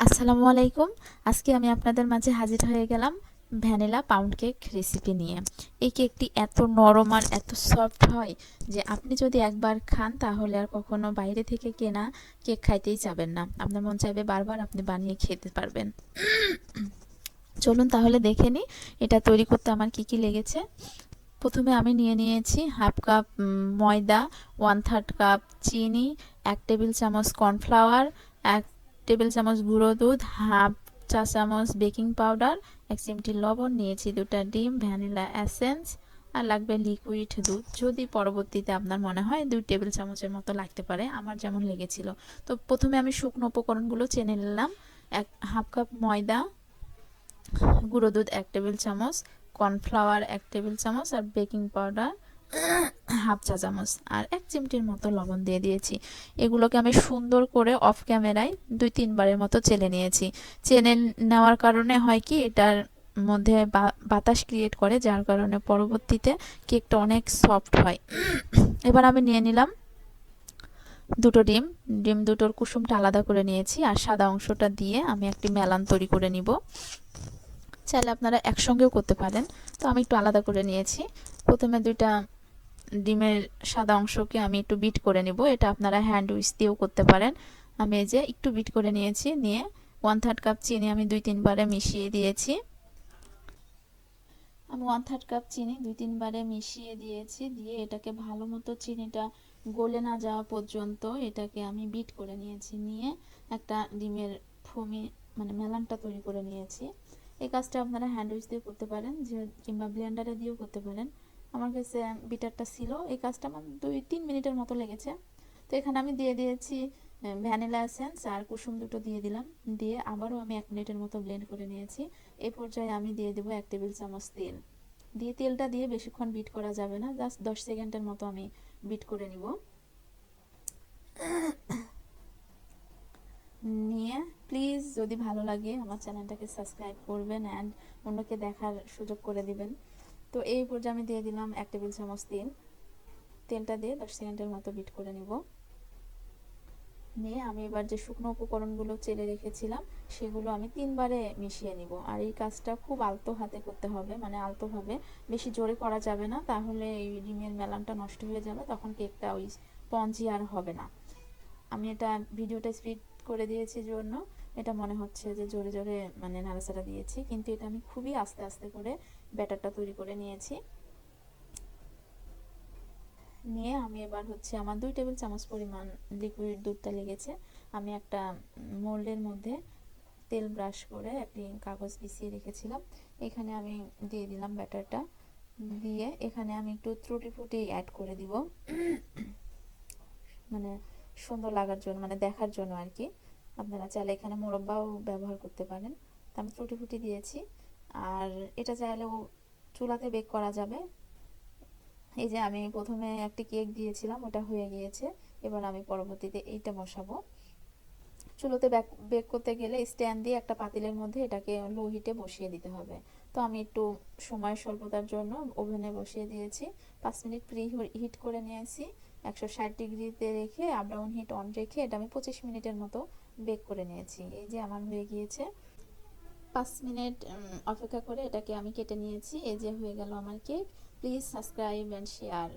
আসসালামু আলাইকুম। আজকে আমি আপনাদের মাঝে হাজির হয়ে গেলাম ভ্যানিলা পাউন্ড কেক রেসিপি নিয়ে। এই কেকটি এত নরম আর এত সফট হয় যে আপনি যদি একবার খান তাহলে আর কখনো বাইরে থেকে কেনা কেক খাইতেই চাবেন না। আপনার মন চাইবে বারবার আপনি বানিয়ে খেতে পারবেন। চলুন তাহলে দেখে নিই এটা তৈরি করতে আমার কি কি লেগেছে। প্রথমে আমি নিয়ে নিয়েছি হাফ কাপ ময়দা, 1/3 কাপ চিনি, 1 টেবিল চামচ কর্নফ্লাওয়ার, 1 টেবিল চামচ গুঁড়ো দুধ, হাফ চা চামচ বেকিং পাউডার, 1 চিমটি লবণ, নিয়েছি 2টা ডিম, ভ্যানিলা এসেন্স, আর লাগবে লিকুইড দুধ। যদি পরবর্তীতে আপনার মনে হয় 2 টেবিল চামচের মতো লাগতে পারে, আমার যেমন লেগেছিল। তো প্রথমে আমি শুকনো উপকরণগুলো চেনে নিলাম। হাফ কাপ ময়দা, গুঁড়ো দুধ 1 টেবিল চামচ, কর্নফ্লাওয়ার 1 টেবিল চামচ, আর বেকিং পাউডার হাফ চা চামচ, আর 1 চিমটির মতো লবণ দিয়ে দিয়েছি। এগুলোকে আমি সুন্দর করে অফ ক্যামেরায় 2-3 বারের মতো চেলে নিয়েছি। চেলে নেওয়ার কারণে হয় কি, এটার মধ্যে বাতাস ক্রিয়েট করে, যার কারণে পরবর্তীতে কেকটা অনেক সফট হয়। এবার আমি নিয়ে নিলাম 2টো ডিম। ডিম দুটোর কুসুমটা আলাদা করে নিয়েছি, আর সাদা অংশটা দিয়ে আমি একটি মেলান তৈরি করে নিব। চাইলে আপনারা একসঙ্গেও করতে পারেন, তো আমি একটু আলাদা করে নিয়েছি। প্রথমে 2টা ডিমের সাদা অংশকে আমি একটু বিট করে নিব। এটা আপনারা হ্যান্ড উইচ দিয়েও করতে পারেন। আমি এই যে একটু বিট করে নিয়েছি, নিয়ে 1/3 কাপ চিনি আমি 2-3 বারে মিশিয়ে দিয়েছি। আমি 1/3 কাপ চিনি 2-3 বারে মিশিয়ে দিয়েছি, দিয়ে এটাকে ভালো মতো চিনিটা গলে না যাওয়া পর্যন্ত এটাকে আমি বিট করে নিয়েছি। নিয়ে একটা ডিমের ফোমি মানে মেলানটা তৈরি করে নিয়েছি। এই কাজটা আপনারা হ্যান্ড উইচ দিয়ে করতে পারেন, যে কিংবা ব্লেন্ডারে দিয়েও করতে পারেন। আমার কাছে বিটারটা ছিল, এই কাজটা আমার 2-3 মিনিটের মতো লেগেছে। তো এখানে আমি দিয়ে দিয়েছি ভ্যানিলা এসেন্স, আর কুসুম দুটো দিয়ে দিলাম। দিয়ে আবারও আমি 1 মিনিটের মতো ব্লেন্ড করে নিয়েছি। এই পর্যায়ে আমি দিয়ে দেবো 1 টেবিল চামচ তেল। দিয়ে তেলটা দিয়ে বেশিক্ষণ বিট করা যাবে না, জাস্ট 10 সেকেন্ডের মতো আমি বিট করে নিব। নিয়ে প্লিজ যদি ভালো লাগে আমার চ্যানেলটাকে সাবস্ক্রাইব করবেন অ্যান্ড অন্যকে দেখার সুযোগ করে দিবেন। তো এই পর্যায়ে আমি দিয়ে দিলাম 1 টেবিল চামচ তেল। তেলটা দিয়ে 10 সেকেন্ডের মতো বিট করে নিব। নিয়ে আমি এবার যে শুকনো উপকরণগুলো চেলে রেখেছিলাম সেগুলো আমি 3 বারে মিশিয়ে নিব। আর এই কাজটা খুব আলতো হাতে করতে হবে, মানে আলতোভাবে, বেশি জোরে করা যাবে না, তাহলে এই ডিমের মেলানটা নষ্ট হয়ে যাবে, তখন কেকটা ওই স্পঞ্জি আর হবে না। আমি এটা ভিডিওটা স্পিড করে দিয়েছি জন্য এটা মনে হচ্ছে যে জোরে জোরে মানে নাড়াচাড়া দিয়েছি, কিন্তু এটা আমি খুবই আস্তে আস্তে করে ব্যাটারটা তৈরি করে নিয়েছি। নিয়ে আমি এবার হচ্ছে আমার 2 টেবিল চামচ পরিমাণ লিকুইড দুধটা লেগেছে। আমি একটা মোল্ডের মধ্যে তেল ব্রাশ করে একটি কাগজ বিছিয়ে রেখেছিলাম, এখানে আমি দিয়ে দিলাম ব্যাটারটা। দিয়ে এখানে আমি একটু ত্রুটি ফুটি অ্যাড করে দিব, মানে সুন্দর লাগার জন্য, মানে দেখার জন্য আর কি। আপনারা চাইলে এখানে মোরব্বাও ব্যবহার করতে পারেন। তো আমি ত্রুটি ফুটি দিয়েছি। আর এটা চাইলেও চুলাতে বেক করা যাবে। এই যে আমি প্রথমে একটি কেক দিয়েছিলাম, ওটা হয়ে গিয়েছে। এবার আমি পরবর্তীতে এইটা বসাবো। চুলোতে বেক করতে গেলে স্ট্যান্ড দিয়ে একটা পাতিলের মধ্যে এটাকে লো হিটে বসিয়ে দিতে হবে। তো আমি একটু সময় স্বল্পতার জন্য ওভেনে বসিয়ে দিয়েছি। 5 মিনিট প্রি হিট করে নিয়েছি। 160 ডিগ্রিতে রেখে আপ ডাউন হিট অন রেখে এটা আমি 25 মিনিটের মতো বেক করে নিয়েছি। এই যে আমার হয়ে গিয়েছে। 5 মিনিট অপেক্ষা করে এটাকে আমি কেটে নিয়েছি। এই যে হয়ে গেল আমার cake. Please subscribe and share.